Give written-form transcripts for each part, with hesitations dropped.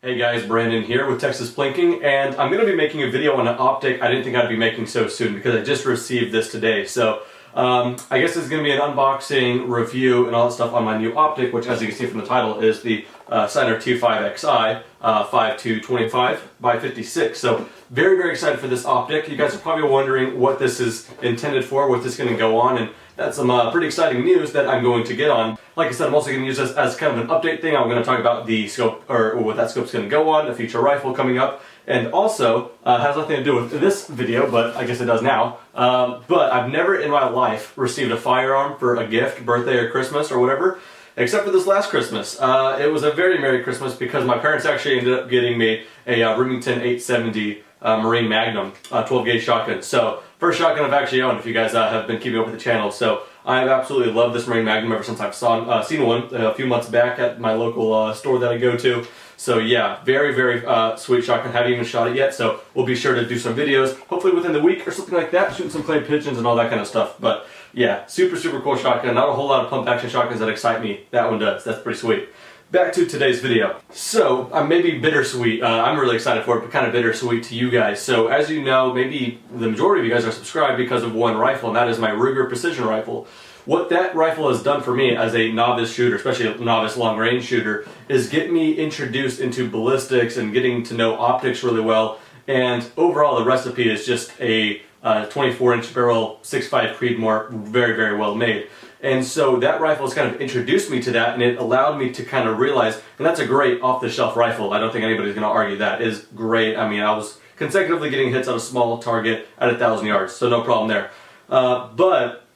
Hey guys, Brandon here with Texas Plinking, and I'm going to be making a video on an optic I didn't think I'd be making so soon because I just received this today. So I guess it's going to be an unboxing, review, and all that stuff on my new optic, which as you can see from the title is the Steiner T5Xi 5-25x56. So very excited for this optic. You guys are probably wondering what this is intended for, what this is going to go on, and that's some pretty exciting news that I'm going to get on. Like I said, I'm also going to use this as kind of an update thing. I'm going to talk about the scope, or what that scope's going to go on, a future rifle coming up, and also has nothing to do with this video, but I guess it does now. But I've never in my life received a firearm for a gift, birthday or Christmas or whatever, except for this last Christmas. It was a very Merry Christmas because my parents actually ended up getting me a Remington 870 Marine Magnum 12 gauge shotgun. So first shotgun I've actually owned, if you guys have been keeping up with the channel. So I've absolutely loved this Marine Magnum ever since I've seen one a few months back at my local store that I go to. So yeah, very sweet shotgun. Haven't even shot it yet, so we'll be sure to do some videos, hopefully within the week or something like that, shooting some clay pigeons and all that kind of stuff. But yeah, super cool shotgun. Not a whole lot of pump action shotguns that excite me. That one does. That's pretty sweet. Back to today's video. So, maybe bittersweet. I'm really excited for it, but kind of bittersweet to you guys. So, as you know, maybe the majority of you guys are subscribed because of one rifle, and that is my Ruger Precision Rifle. What that rifle has done for me as a novice shooter, especially a novice long-range shooter, is get me introduced into ballistics and getting to know optics really well. And overall, the recipe is just a 24-inch barrel 6.5 Creedmoor, very well made. And so that rifle has kind of introduced me to that, and it allowed me to kind of realize, and that's a great off-the-shelf rifle. I don't think anybody's going to argue that. It is great. I mean, I was consecutively getting hits on a small target at 1,000 yards, so no problem there. But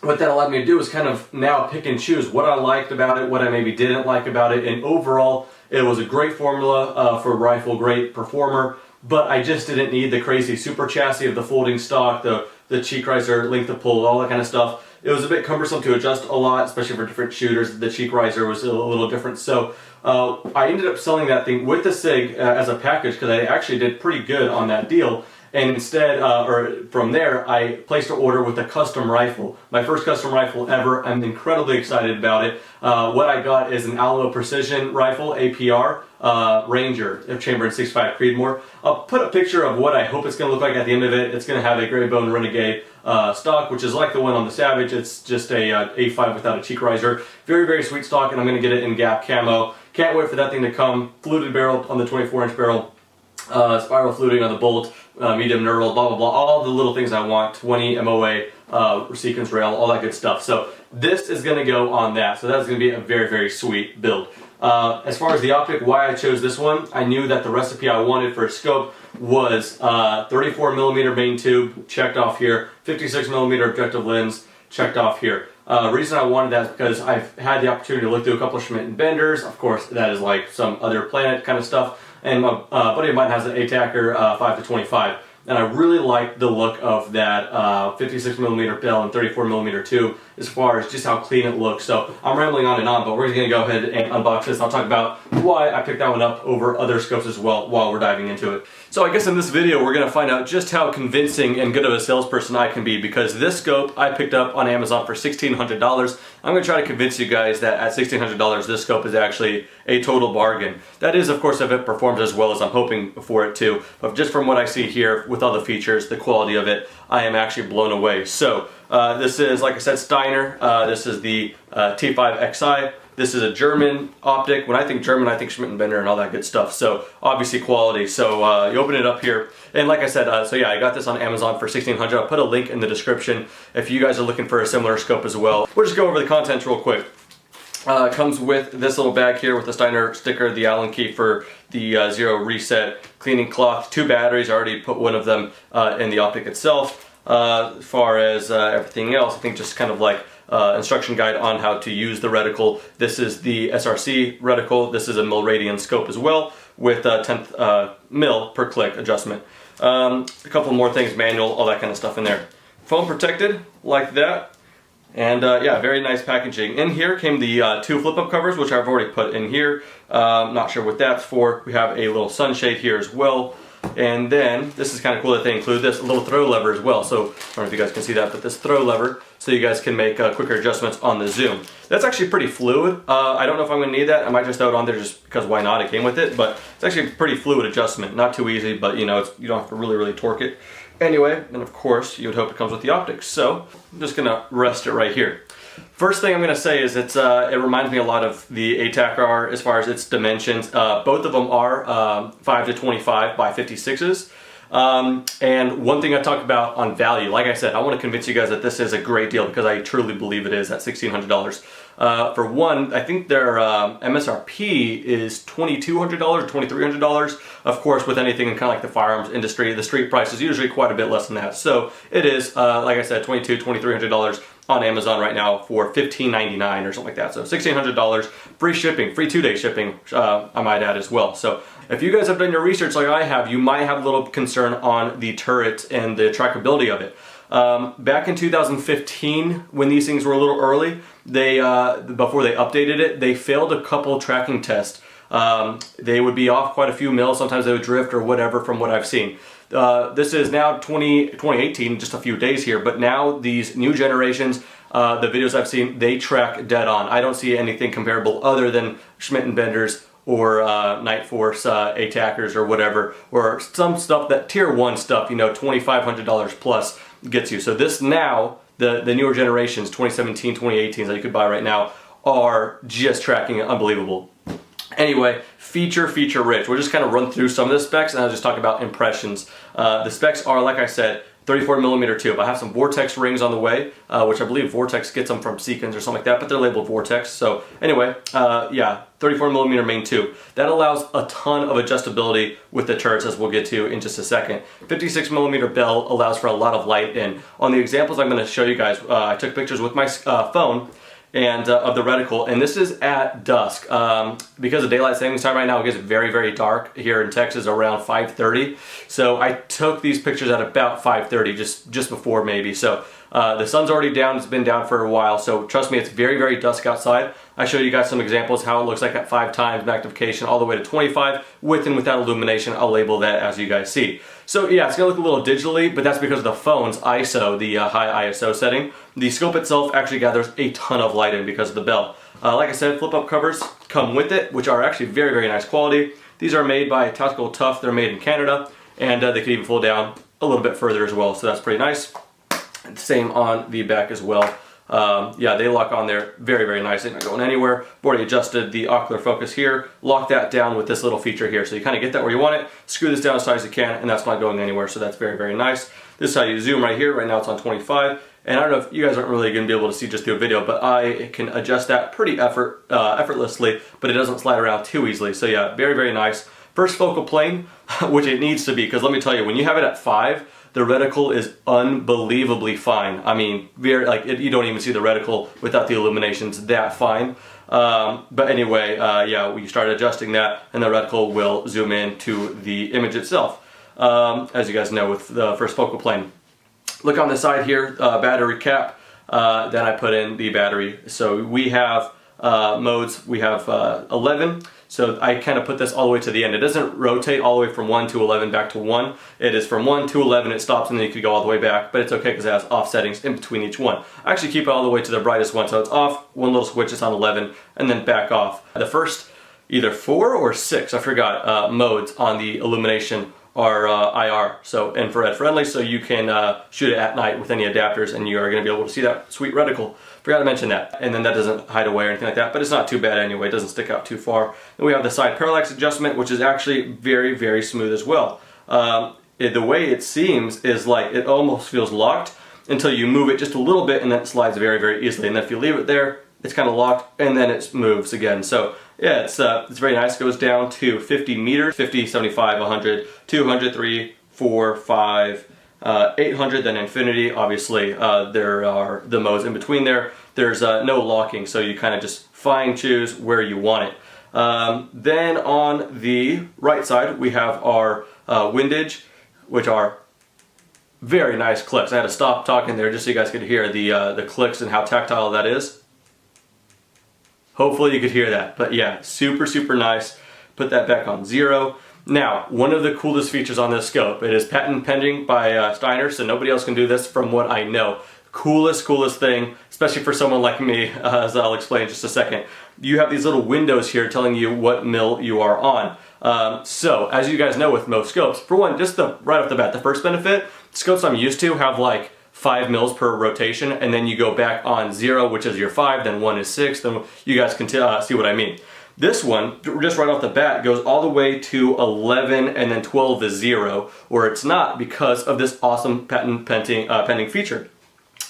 what that allowed me to do is kind of now pick and choose what I liked about it, what I maybe didn't like about it, and overall, it was a great formula for a rifle, great performer, but I just didn't need the crazy super chassis of the folding stock, the cheek riser, length of pull, all that kind of stuff. It was a bit cumbersome to adjust a lot, especially for different shooters. The cheek riser was a little different. So I ended up selling that thing with the SIG as a package because I actually did pretty good on that deal. And instead, from there, I placed an order with a custom rifle. My first custom rifle ever. I'm incredibly excited about it. What I got is an Alamo Precision Rifle, APR, Ranger, chambered 6.5 Creedmoor. I'll put a picture of what I hope it's going to look like at the end of it. It's going to have a Gray Bone Renegade stock, which is like the one on the Savage. It's just a A5 without a cheek riser. Very sweet stock, and I'm going to get it in Gap camo. Can't wait for that thing to come. Fluted barrel on the 24-inch barrel. Spiral fluting on the bolt, medium knurled, blah all the little things I want, 20 MOA, sequence rail, all that good stuff. So this is going to go on that, so that's going to be a very sweet build. As far as the optic, why I chose this one, I knew that the recipe I wanted for a scope was 34mm main tube, checked off here, 56mm objective lens, checked off here. Reason I wanted that is because I've had the opportunity to look through a couple of Schmidt & Benders. Of course, that is like some other planet kind of stuff. And my buddy of mine has an ATACR 5-25, and I really like the look of that 56mm bell and 34mm tube as far as just how clean it looks. So I'm rambling on and on, but we're going to go ahead and unbox this. I'll talk about why I picked that one up over other scopes as well while we're diving into it. So I guess in this video we're going to find out just how convincing and good of a salesperson I can be, because this scope I picked up on Amazon for $1,600. I'm going to try to convince you guys that at $1,600 this scope is actually a total bargain. That is, of course, if it performs as well as I'm hoping for it to, but just from what I see here with all the features, the quality of it, I am actually blown away. So this is, like I said, Steiner. This is the T5Xi. This is a German optic. When I think German, I think Schmidt & Bender and all that good stuff. So obviously quality. So you open it up here, and like I said, so yeah, I got this on Amazon for $1,600. I'll put a link in the description if you guys are looking for a similar scope as well. We'll just go over the contents real quick. It comes with this little bag here with the Steiner sticker, the Allen key for the zero reset, cleaning cloth, 2 batteries. I already put one of them in the optic itself. As far as everything else, I think just kind of like instruction guide on how to use the reticle. This is the SRC reticle. This is a mil-radian scope as well with 10th mil per click adjustment. A couple more things, manual, all that kind of stuff in there. Foam protected like that. And yeah, very nice packaging. In here came the 2 flip-up covers, which I've already put in here. Not sure what that's for. We have a little sunshade here as well. And then, this is kind of cool that they include this little throw lever as well. So, I don't know if you guys can see that, but this throw lever, so you guys can make quicker adjustments on the zoom. That's actually pretty fluid. I don't know if I'm going to need that. I might just throw it on there just because why not? It came with it, but it's actually a pretty fluid adjustment. Not too easy, but you know, you don't have to really torque it. Anyway, and of course, you would hope it comes with the optics. So, I'm just going to rest it right here. First thing I'm going to say is it reminds me a lot of the ATAC-R as far as its dimensions. Both of them are 5 to 25 by 56s. And one thing I talk about on value, like I said, I want to convince you guys that this is a great deal because I truly believe it is at $1,600. For one, I think their MSRP is $2,200 or $2,300. Of course, with anything in kind of like the firearms industry, the street price is usually quite a bit less than that. So it is, like I said, $2,200, $2,300 on Amazon right now for $1,599 or something like that. So $1,600, free shipping, free 2-day shipping, I might add as well. So if you guys have done your research like I have, you might have a little concern on the turret and the trackability of it. Back in 2015, when these things were a little early, before they updated it, they failed a couple tracking tests. They would be off quite a few mils, sometimes they would drift or whatever from what I've seen. This is now 2018, just a few days here, but now these new generations, the videos I've seen, they track dead on. I don't see anything comparable other than Schmidt & Bender's or Night Force ATACers or whatever, or some stuff that tier 1 stuff, you know, $2,500 plus gets you. So this now, the newer generations, 2017, 2018s that you could buy right now, are just tracking unbelievable. Anyway, feature rich. We'll just kind of run through some of the specs and I'll just talk about impressions. The specs are, like I said, 34mm tube. I have some Vortex rings on the way, which I believe Vortex gets them from Seekins or something like that, but they're labeled Vortex. So anyway, yeah, 34mm main tube. That allows a ton of adjustability with the turrets, as we'll get to in just a second. 56mm bell allows for a lot of light in. On the examples I'm going to show you guys, I took pictures with my phone and of the reticle, and this is at dusk. Because of daylight savings time right now, it gets very dark here in Texas around 5:30. So I took these pictures at about 5:30, just before maybe. So the sun's already down, it's been down for a while, so trust me, it's very dusk outside. I showed you guys some examples how it looks like at 5 times magnification all the way to 25 with and without illumination. I'll label that as you guys see. So yeah, it's gonna look a little digitally, but that's because of the phone's ISO, the high ISO setting. The scope itself actually gathers a ton of light in because of the bell. Like I said, flip-up covers come with it, which are actually very nice quality. These are made by Tactical Tough. They're made in Canada, and they can even fold down a little bit further as well, so that's pretty nice. Same on the back as well. Yeah, they lock on there very nice. They're not going anywhere. I've already adjusted the ocular focus here. Lock that down with this little feature here. So you kind of get that where you want it. Screw this down as tight as you can, and that's not going anywhere. So that's very nice. This is how you zoom right here. Right now it's on 25. And I don't know if you guys aren't really going to be able to see just through a video, but I can adjust that pretty effortlessly, but it doesn't slide around too easily. So yeah, very nice. First focal plane, which it needs to be, because let me tell you, when you have it at 5, the reticle is unbelievably fine. I mean, you don't even see the reticle without the illuminations that fine. But anyway, yeah, we start adjusting that, and the reticle will zoom in to the image itself, as you guys know with the first focal plane. Look on the side here, battery cap. Then I put in the battery. So we have modes. We have 11. So I kind of put this all the way to the end. It doesn't rotate all the way from 1 to 11 back to 1. It is from 1 to 11, it stops, and then you could go all the way back, but it's okay because it has off settings in between each one. I actually keep it all the way to the brightest one, so it's off, one little switch is on 11, and then back off. The first either 4 or 6, I forgot, modes on the illumination are IR, so infrared friendly, so you can shoot it at night with any adapters, and you are going to be able to see that sweet reticle. Forgot to mention that. And then that doesn't hide away or anything like that, but it's not too bad anyway. It doesn't stick out too far. Then we have the side parallax adjustment, which is actually very smooth as well. The way it seems is like it almost feels locked until you move it just a little bit, and then it slides very easily. And then if you leave it there, it's kind of locked, and then it moves again. So yeah, it's very nice. It goes down to 50 meters, 50, 75, 100, 200, 3, 4, 5, 800, then infinity. Obviously, there are the modes in between there. There's no locking, so you kind of just fine choose where you want it. Then on the right side, we have our Windage, which are very nice clicks. I had to stop talking there just so you guys could hear the clicks and how tactile that is. Hopefully you could hear that, but yeah, super nice. put that back on 0. Now, one of the coolest features on this scope, it is patent pending by Steiner, so nobody else can do this from what I know. Coolest thing, especially for someone like me, as I'll explain in just a second. You have these little windows here telling you what mill you are on. So, as you guys know with most scopes, for one, just right off the bat, the first benefit, scopes I'm used to have like 5 mils per rotation, and then you go back on 0, which is your 5, then 1 is 6, then you guys can see what I mean. This one, just right off the bat, goes all the way to 11 and then 12 is 0, or it's not because of this awesome patent pending feature.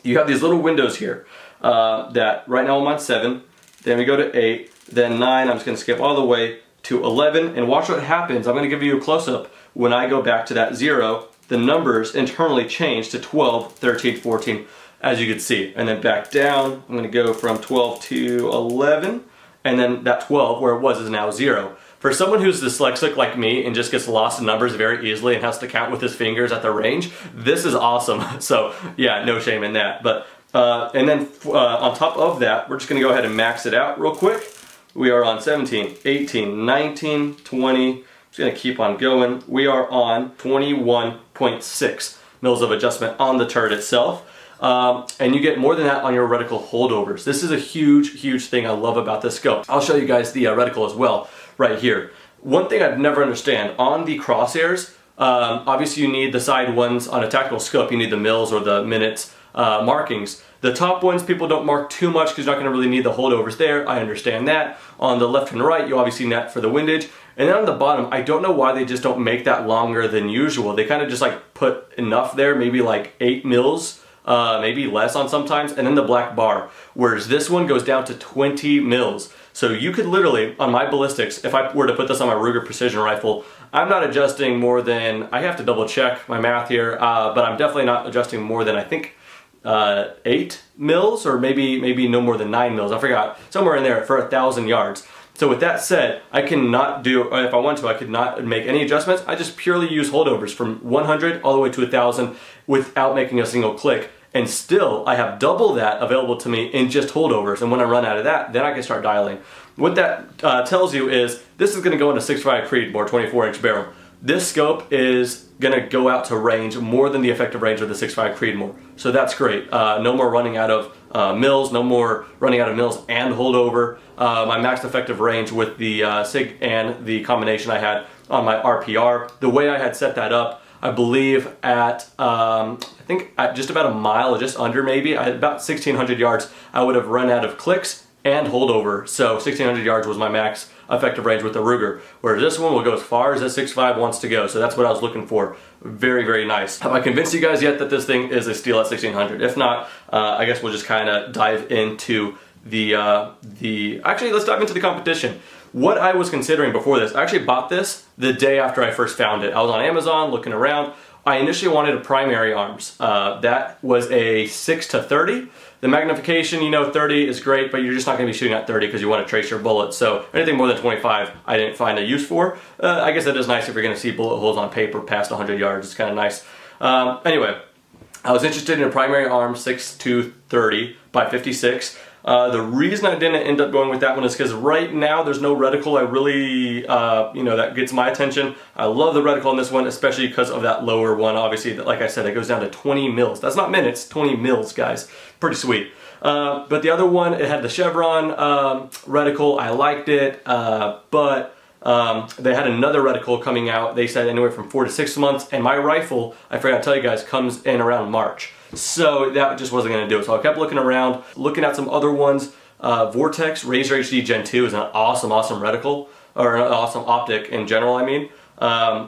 You have these little windows here that right now I'm on 7, then we go to 8, then 9, I'm just going to skip all the way to 11, and watch what happens. I'm going to give you a close-up. When I go back to that 0, the numbers internally change to 12, 13, 14, as you can see. And then back down, I'm going to go from 12 to 11, and then that 12, where it was, is now 0. For someone who's dyslexic like me and just gets lost in numbers very easily and has to count with his fingers at the range, this is awesome. So yeah, no shame in that. But and then on top of that, we're just going to go ahead and max it out real quick. We are on 17, 18, 19, 20. I'm just going to keep on going. We are on 21.6 mils of adjustment on the turret itself. And you get more than that on your reticle holdovers. This is a huge thing I love about this scope. I'll show you guys the reticle as well right here. One thing I've never understand on the crosshairs, obviously you need the side ones on a tactical scope. You need the mils or the minutes markings. The top ones people don't mark too much because you're not going to really need the holdovers there. I understand that. On the left and right, you obviously need that for the windage. And then on the bottom, I don't know why they just don't make that longer than usual. They kind of just like put enough there, maybe like 8 mils. Maybe less on sometimes, and then the black bar, whereas this one goes down to 20 mils. So you could literally, on my ballistics, if I were to put this on my Ruger precision rifle, I'm not adjusting more than, I have to double check my math here, but I'm definitely not adjusting more than, I think, 8 mils, or maybe no more than 9 mils, I forgot, somewhere in there for 1,000 yards. So with that said, I cannot do, or if I want to, I could not make any adjustments. I just purely use holdovers from 100 all the way to 1,000 without making a single click. And still, I have double that available to me in just holdovers. And when I run out of that, then I can start dialing. What that tells you is, this is going to go into 6.5 Creedmoor 24-inch barrel. This scope is going to go out to range more than the effective range of the 6.5 Creedmoor. So that's great. No more running out of mils, no more running out of mils and holdover. My max effective range with the SIG and the combination I had on my RPR. The way I had set that up, I believe at, I think at just about a mile, or just under maybe, I had about 1,600 yards, I would have run out of clicks and holdover. So 1,600 yards was my max effective range with the Ruger, whereas this one will go as far as that 6.5 wants to go. So that's what I was looking for. Very nice. Have I convinced you guys yet that this thing is a steal at 1,600? If not, I guess we'll just kind of dive into actually, let's dive into the competition. What I was considering before this, I actually bought this the day after I first found it. I was on Amazon looking around. I initially wanted a primary arms. That was a 6-30. The magnification, you know, 30 is great, but you're just not going to be shooting at 30 because you want to trace your bullets. So anything more than 25, I didn't find a use for. I guess it is nice if you're going to see bullet holes on paper past 100 yards. It's kind of nice. Anyway, I was interested in a primary arm 6-30 by 56. The reason I didn't end up going with that one is because right now there's no reticle I really, that gets my attention. I love the reticle on this one, especially because of that lower one. Obviously, like I said, it goes down to 20 mils. That's not minutes, 20 mils, guys. Pretty sweet. But the other one, it had the chevron reticle. I liked it, but they had another reticle coming out. They said anywhere from 4 to 6 months, and my rifle, I forgot to tell you guys, comes in around March. So that just wasn't going to do it. So I kept looking around, looking at some other ones. Vortex Razor HD Gen 2 is an awesome reticle, or an awesome optic in general, I mean. Yeah,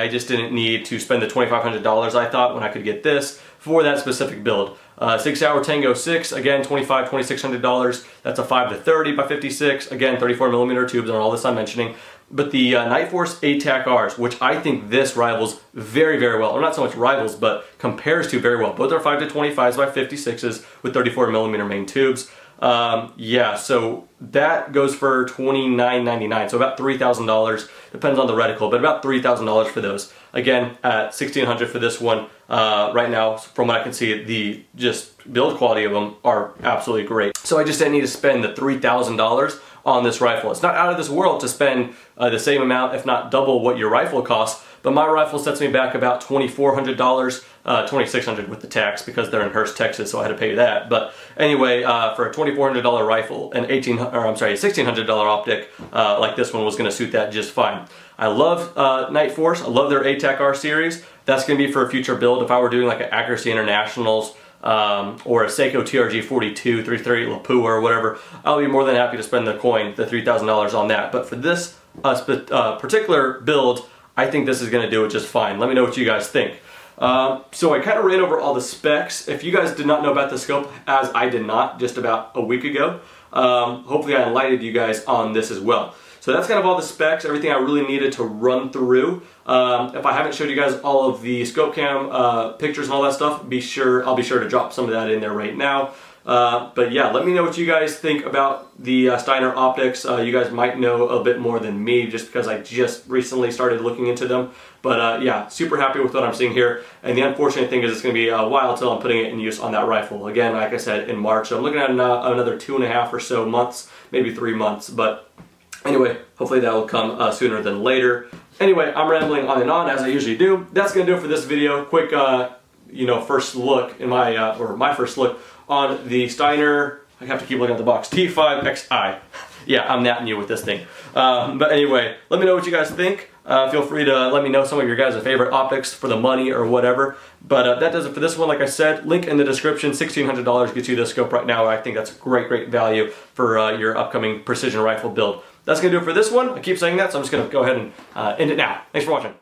I just didn't need to spend the $2,500 I thought when I could get this for that specific build. 6-hour Tango 6, again, $2,600. That's a 5-30 by 56. Again, 34mm tubes and all this I'm mentioning. But the Night Force ATAC-Rs, which I think this rivals very well, or not so much rivals, but compares to very well. Both are 5-25s by 56s with 34mm main tubes. Yeah, so that goes for $29.99, so about $3,000. Depends on the reticle, but about $3,000 for those. Again, at $1,600 for this one. Right now, from what I can see, the just build quality of them are absolutely great. So I just didn't need to spend the $3,000 on this rifle. It's not out of this world to spend the same amount, if not double what your rifle costs, but my rifle sets me back about $2,400, $2,600 with the tax because they're in Hurst, Texas, so I had to pay that. But anyway, for a $2,400 rifle, an $1,600 optic like this one was going to suit that just fine. I love Night Force. I love their ATAC-R series. That's going to be for a future build. If I were doing like an Accuracy Internationals or a Seiko TRG 42, 338 Lapua or whatever, I'll be more than happy to spend the coin, the $3,000 on that. But for this particular build, I think this is going to do it just fine. Let me know what you guys think. So I kind of ran over all the specs. If you guys did not know about the scope, as I did not just about a week ago, hopefully I enlightened you guys on this as well. So that's kind of all the specs, everything I really needed to run through. If I haven't showed you guys all of the scope cam pictures and all that stuff, I'll be sure to drop some of that in there right now. But yeah, let me know what you guys think about the Steiner optics. You guys might know a bit more than me just because I just recently started looking into them. But yeah, super happy with what I'm seeing here. And the unfortunate thing is it's going to be a while till I'm putting it in use on that rifle. Again, like I said, in March. So I'm looking at another 2.5 or so months, maybe 3 months. But anyway, hopefully that will come sooner than later. Anyway, I'm rambling on and on as I usually do. That's going to do it for this video. Quick, first look in my first look on the Steiner, I have to keep looking at the box, T5Xi. Yeah, I'm natting you with this thing. But anyway, let me know what you guys think. Feel free to let me know some of your guys' favorite optics for the money or whatever. But that does it for this one. Like I said, link in the description. $1,600 gets you this scope right now. I think that's great, great value for your upcoming precision rifle build. That's going to do it for this one. I keep saying that, so I'm just going to go ahead and end it now. Thanks for watching.